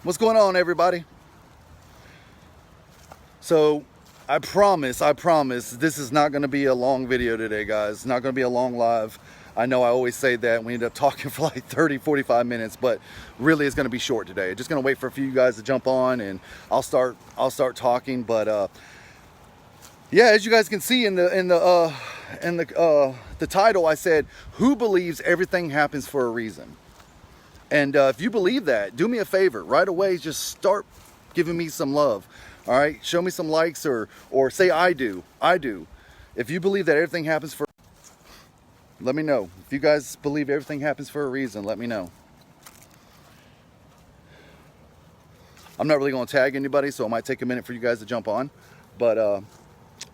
What's going on, everybody? So I promise this is not going to be a long video today, guys. It's not going to be a long live. I know I always say that. We end up talking for like 30-45 minutes, but really it's going to be short today. Just going to wait for a few of you guys to jump on, and I'll start talking. But yeah, as you guys can see in the title, I said, "Who believes everything happens for a reason?" And if you believe that, do me a favor right away. Just start giving me some love. All right, show me some likes or say I do. If you believe that everything happens for, let me know. If you guys believe everything happens for a reason, let me know. I'm not really going to tag anybody, so it might take a minute for you guys to jump on, but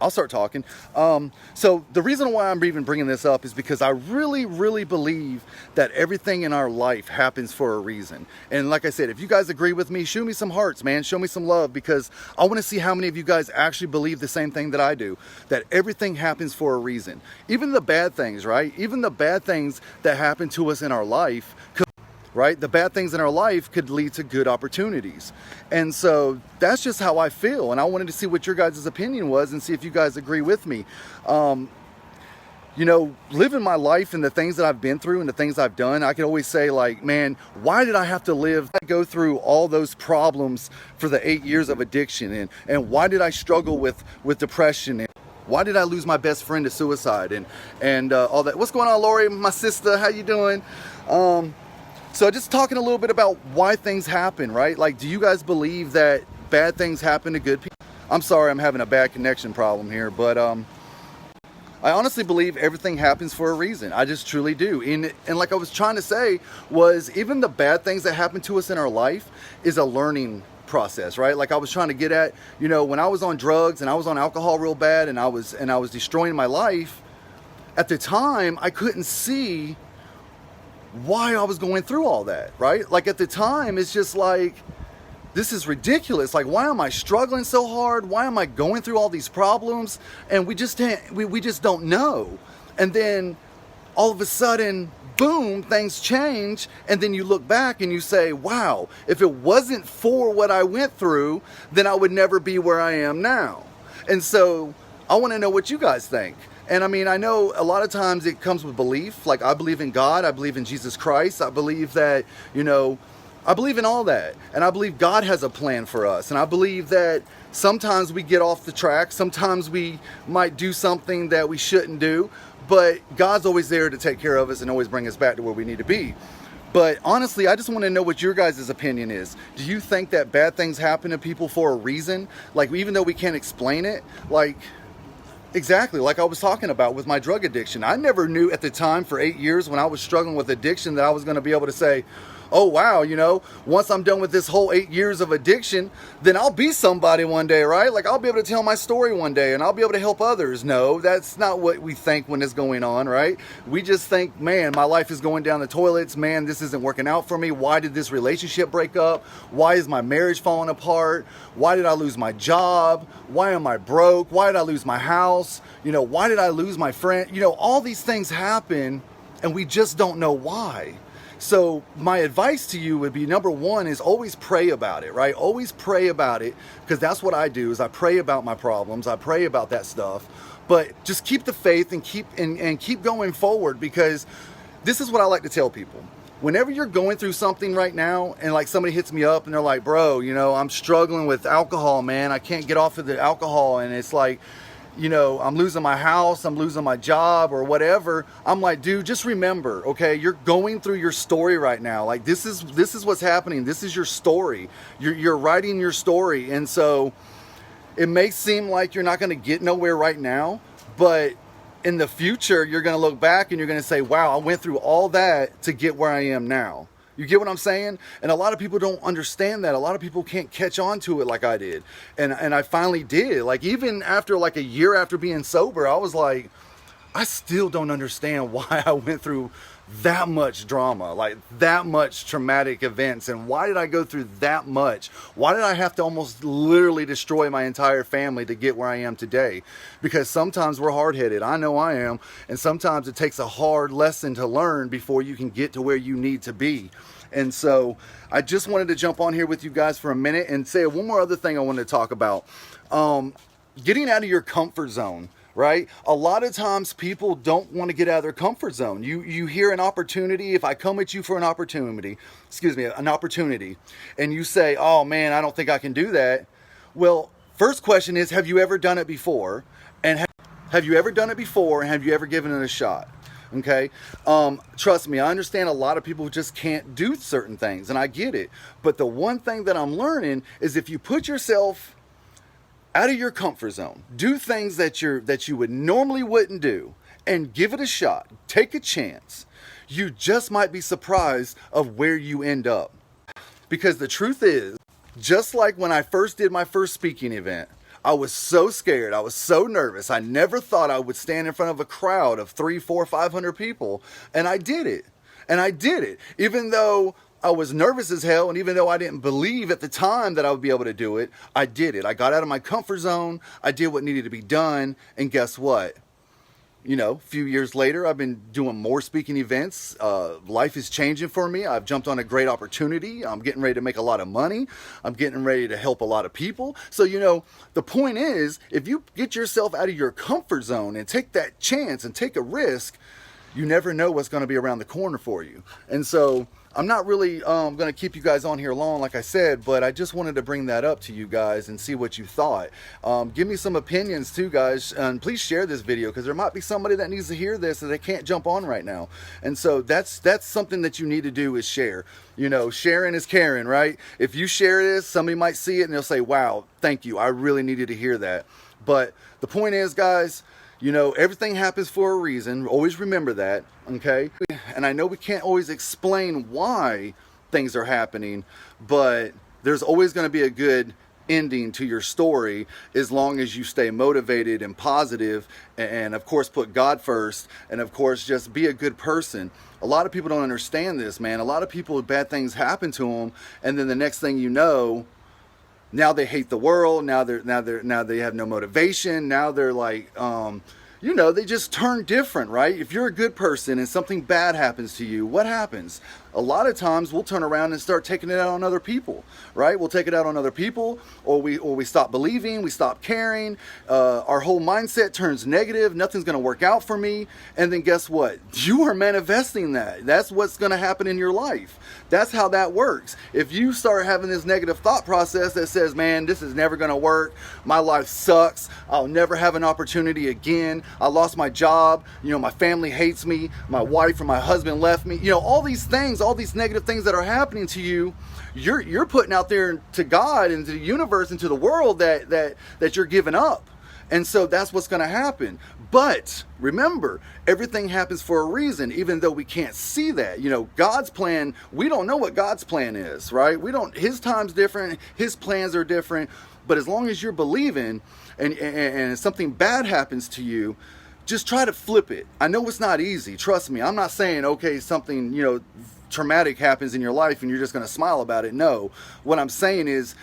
I'll start talking. So the reason why I'm even bringing this up is because I really believe that everything in our life happens for a reason. And like I said, if you guys agree with me, show me some hearts, man. Show me some love, because I want to see how many of you guys actually believe the same thing that I do, that everything happens for a reason. Even the bad things, right? Even the bad things that happen to us in our life, right? The bad things in our life could lead to good opportunities. And so that's just how I feel. And I wanted to see what your guys' opinion was and see if you guys agree with me. You know, living my life and the things that I've been through and the things I've done, I could always say, like, man, why did I have to go through all those problems for the 8 years of addiction? And why did I struggle with depression? And why did I lose my best friend to suicide? And all that. What's going on, Lori, my sister? How you doing? So just talking a little bit about why things happen, right? Like, do you guys believe that bad things happen to good people? I'm sorry, I'm having a bad connection problem here, but I honestly believe everything happens for a reason. I just truly do. And like I was trying to say was, even the bad things that happen to us in our life is a learning process, right? Like I was trying to get at, you know, when I was on drugs and I was on alcohol real bad and I was destroying my life, at the time I couldn't see why I was going through all that, right? Like at the time, it's just like, this is ridiculous. Like, why am I struggling so hard? Why am I going through all these problems? And we just don't know. And then all of a sudden, boom, things change. And then you look back and you say, wow, if it wasn't for what I went through, then I would never be where I am now. And so I want to know what you guys think. And I mean, I know a lot of times it comes with belief. Like, I believe in God. I believe in Jesus Christ. I believe that, you know, I believe in all that. And I believe God has a plan for us. And I believe that sometimes we get off the track. Sometimes we might do something that we shouldn't do. But God's always there to take care of us and always bring us back to where we need to be. But honestly, I just want to know what your guys' opinion is. Do you think that bad things happen to people for a reason? Like, even though we can't explain it, like, exactly, like I was talking about with my drug addiction. I never knew at the time, for 8 years when I was struggling with addiction, that I was going to be able to say, oh wow, you know, once I'm done with this whole 8 years of addiction, then I'll be somebody one day, right? Like, I'll be able to tell my story one day and I'll be able to help others. No, that's not what we think when it's going on, right? We just think, man, my life is going down the toilets. Man, this isn't working out for me. Why did this relationship break up? Why is my marriage falling apart? Why did I lose my job? Why am I broke? Why did I lose my house? You know, why did I lose my friend? You know, all these things happen and we just don't know why. So my advice to you would be, number one is always pray about it, right? Always pray about it, because that's what I do, is I pray about my problems. I pray about that stuff, but just keep the faith and keep going forward, because this is what I like to tell people. Whenever you're going through something right now and like somebody hits me up and they're like, bro, you know, I'm struggling with alcohol, man. I can't get off of the alcohol. And it's like, you know, I'm losing my house, I'm losing my job or whatever. I'm like, dude, just remember, okay, you're going through your story right now. Like, this is what's happening. This is your story. You're writing your story. And so it may seem like you're not going to get nowhere right now, but in the future, you're going to look back and you're going to say, wow, I went through all that to get where I am now. You get what I'm saying? And a lot of people don't understand that. A lot of people can't catch on to it like I did. And I finally did. Like, even after like a year after being sober, I was like, I still don't understand why I went through that much drama, like that much traumatic events? And why did I go through that much? Why did I have to almost literally destroy my entire family to get where I am today? Because sometimes we're hard-headed. I know I am. And sometimes it takes a hard lesson to learn before you can get to where you need to be. And so I just wanted to jump on here with you guys for a minute and say one more other thing I wanted to talk about. Getting out of your comfort zone. Right? A lot of times people don't want to get out of their comfort zone. You hear an opportunity. If I come at you for an opportunity, and you say, oh man, I don't think I can do that. Well, first question is, have you ever done it before? And have you ever done it before? And have you ever given it a shot? Okay. Trust me, I understand a lot of people just can't do certain things, and I get it. But the one thing that I'm learning is if you put yourself out of your comfort zone, do things that you would normally wouldn't do, and give it a shot, take a chance, you just might be surprised of where you end up. Because the truth is, just like when I first did my first speaking event, I was so scared, I was so nervous, I never thought I would stand in front of a crowd of 300, 400, 500 people, and I did it. Even though I was nervous as hell, and even though I didn't believe at the time that I would be able to do it, I did it. I got out of my comfort zone, I did what needed to be done, and guess what? You know, a few years later, I've been doing more speaking events. Life is changing for me. I've jumped on a great opportunity. I'm getting ready to make a lot of money. I'm getting ready to help a lot of people. So, you know, the point is, if you get yourself out of your comfort zone and take that chance and take a risk, you never know what's going to be around the corner for you. And so I'm not really going to keep you guys on here long, like I said, but I just wanted to bring that up to you guys and see what you thought. Give me some opinions too, guys, and please share this video, because there might be somebody that needs to hear this and they can't jump on right now. And so that's something that you need to do, is share. You know, sharing is caring, right? If you share this, somebody might see it and they'll say, wow, thank you, I really needed to hear that. But the point is, guys, you know, everything happens for a reason. Always remember that, okay? And I know we can't always explain why things are happening, but there's always going to be a good ending to your story as long as you stay motivated and positive, and of course put God first, and of course just be a good person. A lot of people don't understand this, man. A lot of people, bad things happen to them, and then the next thing you know, now they hate the world. Now they have no motivation. Now they're like, you know, they just turn different, right? If you're a good person and something bad happens to you, what happens? A lot of times we'll turn around and start taking it out on other people, right? We'll take it out on other people, or we stop believing, we stop caring. Our whole mindset turns negative. Nothing's going to work out for me. And then guess what? You are manifesting that. That's what's going to happen in your life. That's how that works. If you start having this negative thought process that says, man, this is never going to work. My life sucks. I'll never have an opportunity again. I lost my job. You know, my family hates me. My wife or my husband left me. You know, all these things, all these negative things that are happening to you, you're putting out there to God and to the universe and to the world that you're giving up. And so that's what's going to happen. But remember, everything happens for a reason, even though we can't see that. You know, God's plan, we don't know what God's plan is, right? His time's different, his plans are different. But as long as you're believing and something bad happens to you, just try to flip it. I know it's not easy. Trust me. I'm not saying, okay, something, you know, traumatic happens in your life and you're just going to smile about it. No. What I'm saying is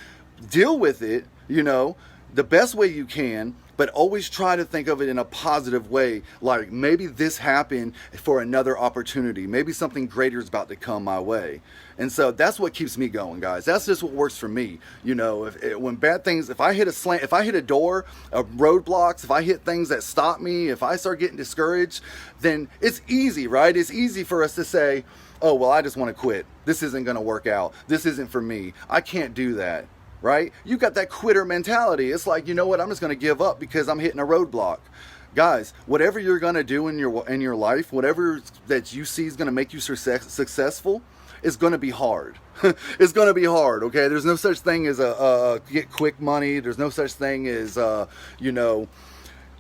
deal with it, you know, the best way you can, but always try to think of it in a positive way. Like, maybe this happened for another opportunity. Maybe something greater is about to come my way. And so that's what keeps me going, guys. That's just what works for me. You know, when bad things, if I hit a door, roadblocks, if I hit things that stop me, if I start getting discouraged, then it's easy, right? It's easy for us to say, oh, well, I just want to quit. This isn't going to work out. This isn't for me. I can't do that. Right? You got that quitter mentality. It's like, you know what? I'm just going to give up because I'm hitting a roadblock. Guys, whatever you're going to do in your life, whatever that you see is going to make you successful, is going to be hard. It's going to be hard. Okay? There's no such thing as a get quick money. There's no such thing as you know.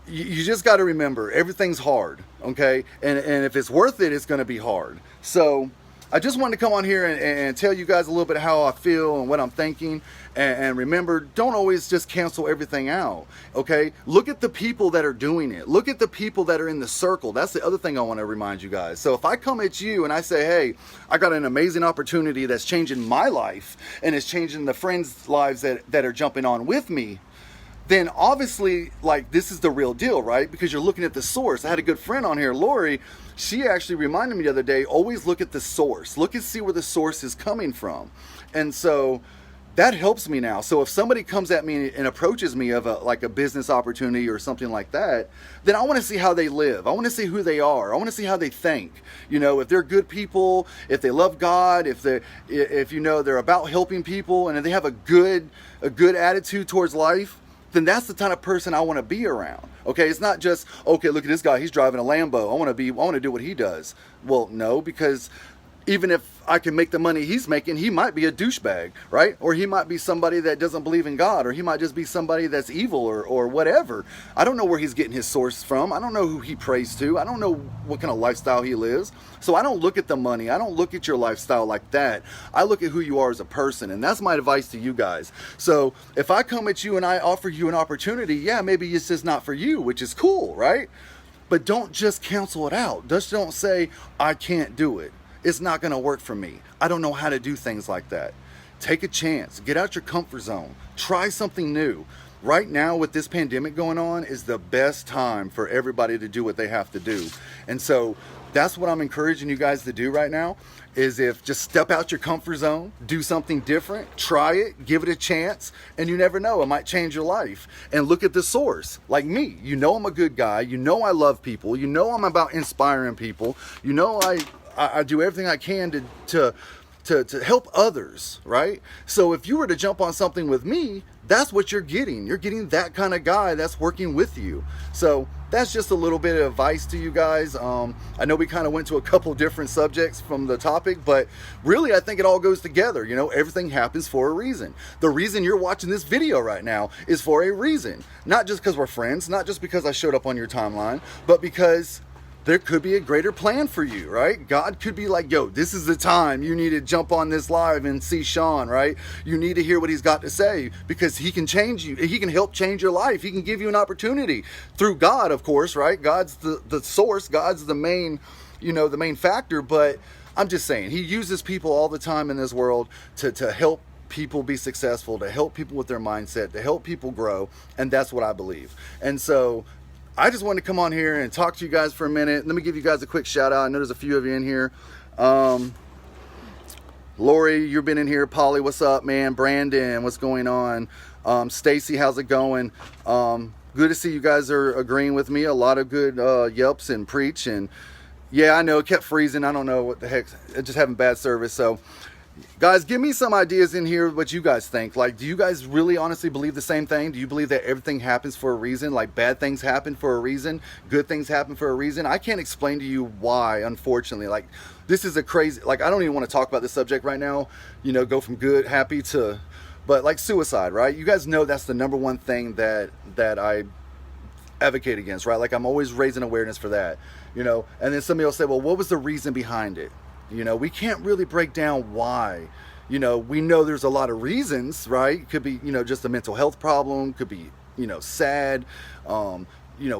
You just got to remember, everything's hard. Okay? And if it's worth it, it's going to be hard. So I just wanted to come on here and tell you guys a little bit how I feel and what I'm thinking. And remember, don't always just cancel everything out, okay? Look at the people that are doing it. Look at the people that are in the circle. That's the other thing I want to remind you guys. So if I come at you and I say, hey, I got an amazing opportunity that's changing my life and it's changing the friends' lives that are jumping on with me, then obviously, like, this is the real deal, right? Because you're looking at the source. I had a good friend on here, Lori. She actually reminded me the other day, always look at the source. Look and see where the source is coming from. And so that helps me now. So if somebody comes at me and approaches me of a business opportunity or something like that, then I want to see how they live. I want to see who they are. I want to see how they think. You know, if they're good people, if they love God, if you know they're about helping people, and if they have a good attitude towards life, then that's the kind of person I want to be around. Okay, it's not just, okay, look at this guy, he's driving a Lambo. I want to do what he does. Well, no, because even if I can make the money he's making, he might be a douchebag, right? Or he might be somebody that doesn't believe in God, or he might just be somebody that's evil or whatever. I don't know where he's getting his source from. I don't know who he prays to. I don't know what kind of lifestyle he lives. So I don't look at the money. I don't look at your lifestyle like that. I look at who you are as a person, and that's my advice to you guys. So if I come at you and I offer you an opportunity, yeah, maybe it's just not for you, which is cool, right? But don't just cancel it out. Just don't say, I can't do it. It's not going to work for me. I don't know how to do things like that. Take a chance. Get out your comfort zone. Try something new. Right now, with this pandemic going on, is the best time for everybody to do what they have to do. And so that's what I'm encouraging you guys to do right now, is just step out your comfort zone, do something different, try it, give it a chance, and you never know, it might change your life. And look at the source, like me. You know I'm a good guy. You know I love people. You know I'm about inspiring people. You know I do everything I can to help others, right? So if you were to jump on something with me, that's what you're getting. You're getting that kind of guy that's working with you. So that's just a little bit of advice to you guys. I know we kind of went to a couple different subjects from the topic, but really I think it all goes together. You know, everything happens for a reason. The reason you're watching this video right now is for a reason. Not just because we're friends, not just because I showed up on your timeline, but because there could be a greater plan for you, right? God could be like, yo, this is the time you need to jump on this live and see Sean, right? You need to hear what he's got to say, because he can change you. He can help change your life. He can give you an opportunity through God, of course, right? God's the source. God's the main, the main factor. But I'm just saying, he uses people all the time in this world to help people be successful, to help people with their mindset, to help people grow. And that's what I believe. And so I just wanted to come on here and talk to you guys for a minute. Let me give you guys a quick shout out. I know there's a few of you in here. Lori, you've been in here. Polly, what's up, man? Brandon, what's going on? Stacy, how's it going? Good to see you guys are agreeing with me. A lot of good yelps and preach. And yeah, I know it kept freezing. I don't know what the heck. Just having bad service. So guys, give me some ideas in here what you guys think. Like, do you guys really honestly believe the same thing? Do you believe that everything happens for a reason? Like, bad things happen for a reason, good things happen for a reason? I can't explain to you why, unfortunately. Like, this is a crazy, like, I don't even want to talk about this subject right now, go from good, happy to, but like suicide, right? You guys know that's the number one thing that I advocate against, right? Like, I'm always raising awareness for that, and then somebody will say, well, what was the reason behind it? We can't really break down why. We know there's a lot of reasons, right? It could be, just a mental health problem, could be, sad,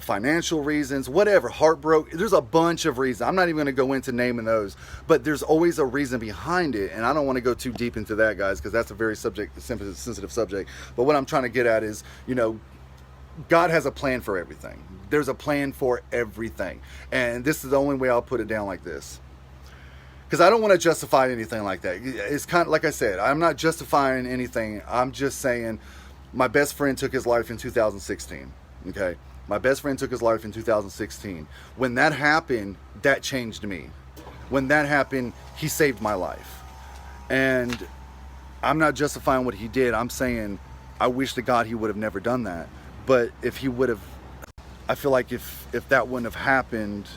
financial reasons, whatever, heartbroken. There's a bunch of reasons. I'm not even going to go into naming those, but there's always a reason behind it. And I don't want to go too deep into that, guys, because that's a very sensitive subject. But what I'm trying to get at is, God has a plan for everything. There's a plan for everything. And this is the only way I'll put it down like this. Because I don't want to justify anything like that. It's kind of, like I said, I'm not justifying anything. I'm just saying my best friend took his life in 2016. Okay? My best friend took his life in 2016. When that happened, that changed me. When that happened, he saved my life. And I'm not justifying what he did. I'm saying I wish to God he would have never done that. But if he would have, I feel like if that wouldn't have happened,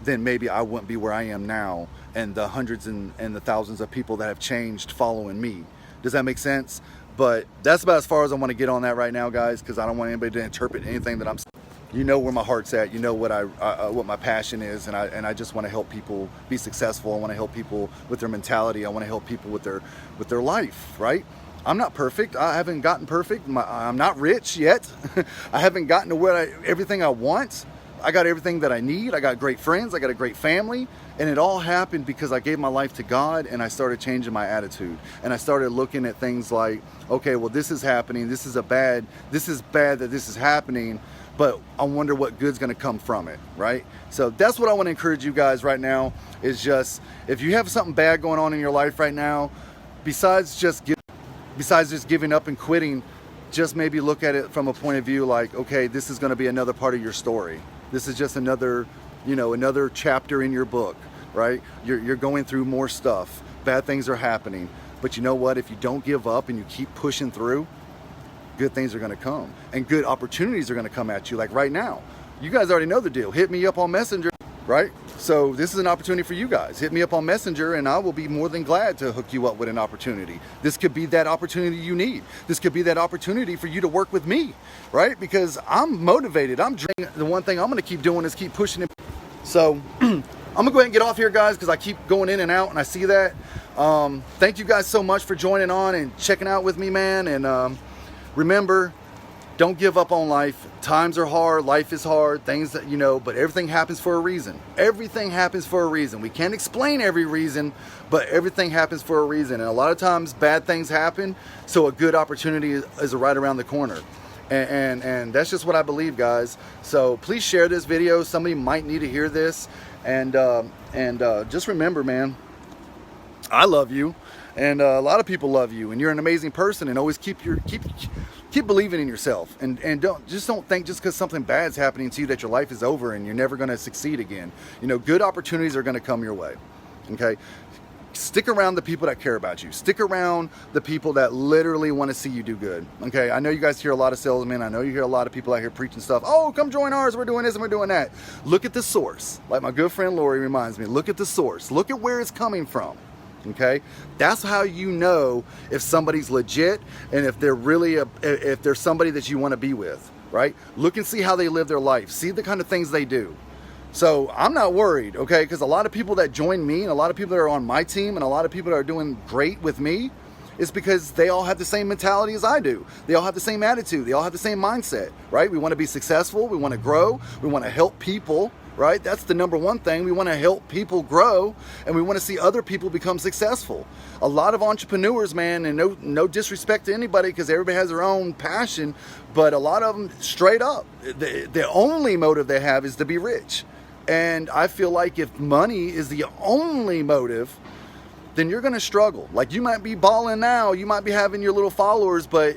then maybe I wouldn't be where I am now, and the hundreds and the thousands of people that have changed following me. Does that make sense? But that's about as far as I want to get on that right now, guys, because I don't want anybody to interpret anything that I'm saying. you know where my heart's at. You know what what my passion is, and I just want to help people be successful. I want to help people with their mentality. I want to help people with their life, right? I'm not perfect. I haven't gotten perfect. I'm not rich yet. I haven't gotten to where everything I want. I got everything that I need. I got great friends. I got a great family. And it all happened because I gave my life to God, and I started changing my attitude. And I started looking at things like, okay, well, this is happening. This is bad that this is happening, but I wonder what good's going to come from it, right? So that's what I want to encourage you guys right now is just, if you have something bad going on in your life right now, besides just giving up and quitting, just maybe look at it from a point of view like, okay, this is going to be another part of your story. This is just another chapter in your book, right? You're going through more stuff. Bad things are happening. But you know what? If you don't give up and you keep pushing through, good things are going to come. And good opportunities are going to come at you. Like right now. You guys already know the deal. Hit me up on Messenger, right? So this is an opportunity for you guys. Hit me up on Messenger and I will be more than glad to hook you up with an opportunity. This could be that opportunity you need. This could be that opportunity for you to work with me, right? Because I'm motivated. The one thing I'm going to keep doing is keep pushing it. So I'm going to go ahead and get off here, guys, because I keep going in and out and I see that. Thank you guys so much for joining on and checking out with me, man. And remember, don't give up on life. Times are hard. Life is hard. Things that, but everything happens for a reason. Everything happens for a reason. We can't explain every reason, but everything happens for a reason. And a lot of times bad things happen, so a good opportunity is right around the corner. And that's just what I believe, guys. So please share this video. Somebody might need to hear this. And just remember, man, I love you. And a lot of people love you. And you're an amazing person. And always keep believing in yourself, and don't think just because something bad's happening to you that your life is over and you're never going to succeed again. Good opportunities are going to come your way. Okay, stick around the people that care about you. Stick around the people that literally want to see you do good. Okay, I know you guys hear a lot of salesmen. I know you hear a lot of people out here preaching stuff. Oh, come join ours. We're doing this and we're doing that. Look at the source. Like my good friend Lori reminds me. Look at the source. Look at where it's coming from. Okay, that's how you know if somebody's legit and if they're really if there's somebody that you want to be with, right? Look and see how they live their life. See the kind of things they do. So I'm not worried, okay? Because a lot of people that join me and a lot of people that are on my team and a lot of people that are doing great with me is because they all have the same mentality as I do. They all have the same attitude. They all have the same mindset, right? We want to be successful. We want to grow. We want to help people. Right? That's the number one thing. We want to help people grow and we want to see other people become successful. A lot of entrepreneurs, man, and no disrespect to anybody because everybody has their own passion, but a lot of them straight up, the only motive they have is to be rich. And I feel like if money is the only motive, then you're going to struggle. Like you might be balling now, you might be having your little followers, but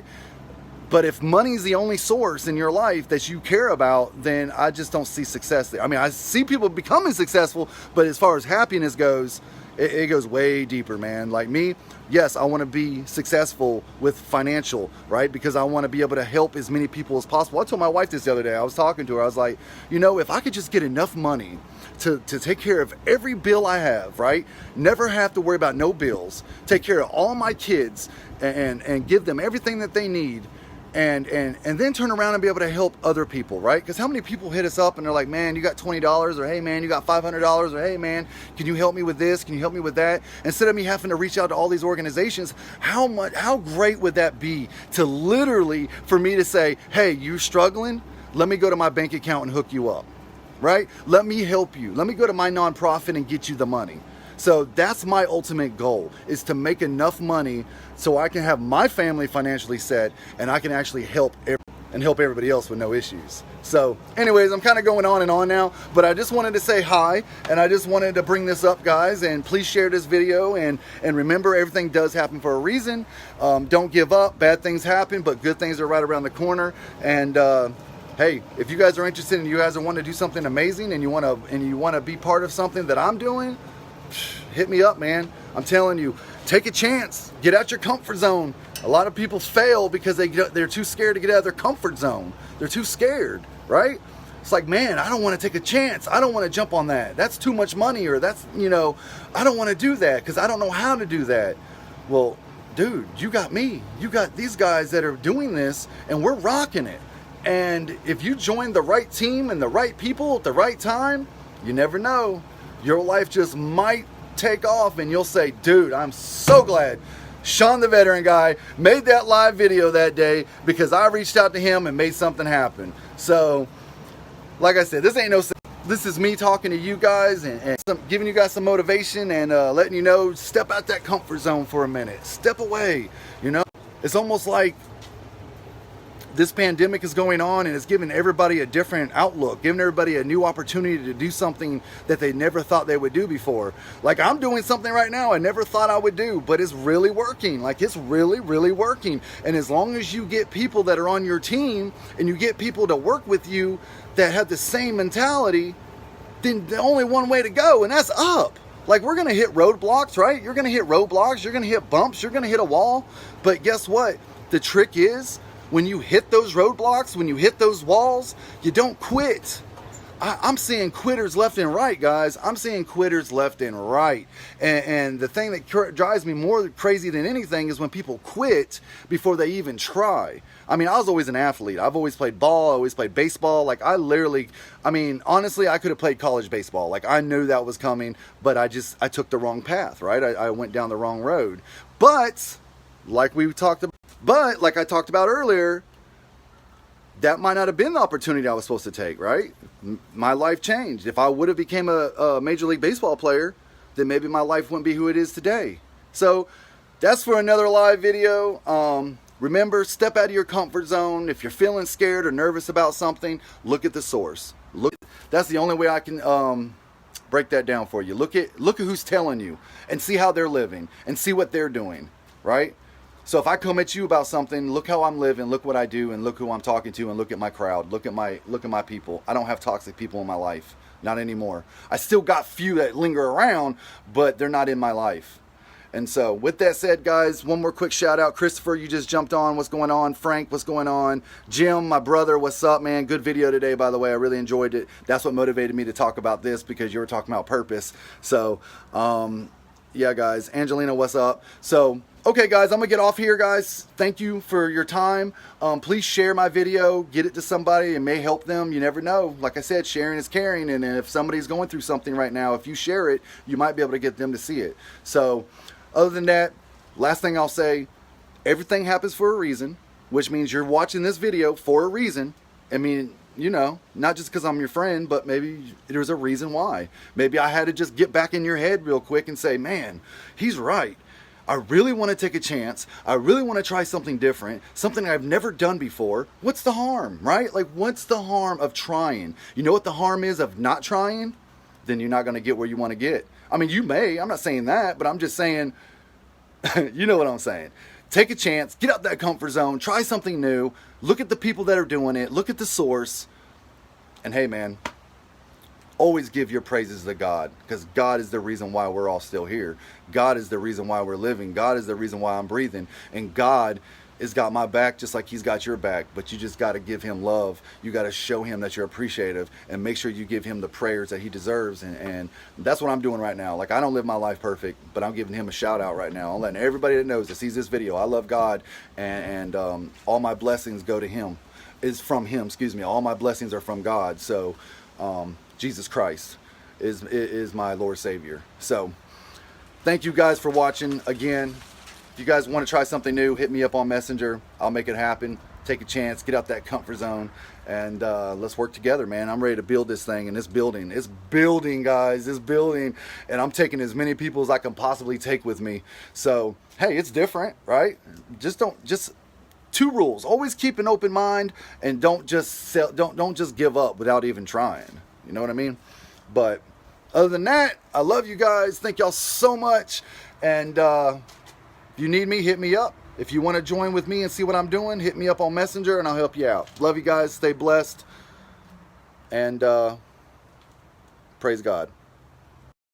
if money's the only source in your life that you care about, then I just don't see success there. I mean, I see people becoming successful, but as far as happiness goes, it goes way deeper, man. Like me, yes, I want to be successful with financial, right? Because I want to be able to help as many people as possible. I told my wife this the other day. I was talking to her. I was like, if I could just get enough money to take care of every bill I have, right? Never have to worry about no bills. Take care of all my kids and give them everything that they need. And then turn around and be able to help other people, right? Because how many people hit us up and they're like, man, you got $20, or hey, man, you got $500, or hey, man, can you help me with this? Can you help me with that? Instead of me having to reach out to all these organizations, how great would that be to literally, for me to say, hey, you struggling? Let me go to my bank account and hook you up, right? Let me help you. Let me go to my nonprofit and get you the money. So that's my ultimate goal, is to make enough money so I can have my family financially set and I can actually help everybody else with no issues. So anyways, I'm kind of going on and on now, but I just wanted to say hi and I just wanted to bring this up, guys, and please share this video and remember, everything does happen for a reason. Don't give up. Bad things happen, but good things are right around the corner. And hey, if you guys are interested and you guys want to do something amazing and you want to be part of something that I'm doing, hit me up, man. I'm telling you, take a chance. Get out your comfort zone. A lot of people fail because they're too scared to get out of their comfort zone. They're too scared, right? It's like, man, I don't want to take a chance. I don't want to jump on that. That's too much money, or that's, I don't want to do that because I don't know how to do that. Well, dude, you got me. You got these guys that are doing this and we're rocking it. And if you join the right team and the right people at the right time, you never know. Your life just might take off and you'll say, dude, I'm so glad Sean the Veteran Guy made that live video that day because I reached out to him and made something happen. So, like I said, this is me talking to you guys and giving you guys some motivation and letting you know, step out that comfort zone for a minute. Step away, you know? It's almost like this pandemic is going on and it's giving everybody a different outlook, giving everybody a new opportunity to do something that they never thought they would do before. Like I'm doing something right now I never thought I would do, but it's really working. Like it's really, really working. And as long as you get people that are on your team and you get people to work with you that have the same mentality, then the only one way to go, and that's up. Like we're gonna hit roadblocks, right? You're gonna hit roadblocks, you're gonna hit bumps, you're gonna hit a wall. But guess what? The trick is, when you hit those roadblocks, when you hit those walls, you don't quit. I'm seeing quitters left and right, guys. I'm seeing quitters left and right. And the thing that drives me more crazy than anything is when people quit before they even try. I mean, I was always an athlete. I've always played ball. I always played baseball. Like honestly, I could have played college baseball. Like I knew that was coming, but I took the wrong path, right? I went down the wrong road. But like I talked about earlier, that might not have been the opportunity I was supposed to take, right? My life changed. If I would have became a Major League Baseball player, then maybe my life wouldn't be who it is today. So that's for another live video. Remember, step out of your comfort zone. If you're feeling scared or nervous about something, look at the source. That's the only way I can break that down for you. Look at who's telling you and see how they're living and see what they're doing, right? So if I come at you about something, look how I'm living, look what I do, and look who I'm talking to, and look at my crowd, look at my people. I don't have toxic people in my life, not anymore. I still got few that linger around, but they're not in my life. And so with that said, guys, one more quick shout out. Christopher, you just jumped on. What's going on? Frank, what's going on? Jim, my brother, what's up, man? Good video today, by the way. I really enjoyed it. That's what motivated me to talk about this, because you were talking about purpose. So, yeah, guys. Angelina, what's up? So, okay, guys, I'm going to get off here, guys. Thank you for your time. Please share my video. Get it to somebody. It may help them. You never know. Like I said, sharing is caring. And if somebody's going through something right now, if you share it, you might be able to get them to see it. So, other than that, last thing I'll say, everything happens for a reason, which means you're watching this video for a reason. I mean, you know, not just because I'm your friend, but maybe there's a reason why. Maybe I had to just get back in your head real quick and say, man, he's right. I really want to take a chance. I really want to try something different, something I've never done before. What's the harm, right? Like, what's the harm of trying? You know what the harm is of not trying? Then you're not going to get where you want to get. I mean, you may. I'm not saying that, but I'm just saying, you know what I'm saying. Take a chance. Get out that comfort zone. Try something new. Look at the people that are doing it. Look at the source. And hey, man, always give your praises to God, because God is the reason why we're all still here. God is the reason why we're living. God is the reason why I'm breathing. And God has got my back just like he's got your back. But you just got to give him love. You got to show him that you're appreciative, and make sure you give him the prayers that he deserves. And that's what I'm doing right now. Like, I don't live my life perfect, but I'm giving him a shout out right now. I'm letting everybody that knows, that sees this video, I love God, and all my blessings go to him. Is from him, excuse me. All my blessings are from God. So Jesus Christ is my Lord Savior. So thank you guys for watching. Again, if you guys want to try something new, hit me up on Messenger. I'll make it happen. Take a chance, get out that comfort zone, and let's work together, man. I'm ready to build this thing, and it's building, guys. It's building, and I'm taking as many people as I can possibly take with me. So hey, it's different, right? Just two rules: always keep an open mind, and don't just give up without even trying. You know what I mean? But other than that, I love you guys. Thank y'all so much. And if you need me, hit me up. If you want to join with me and see what I'm doing, hit me up on Messenger and I'll help you out. Love you guys. Stay blessed. And praise God.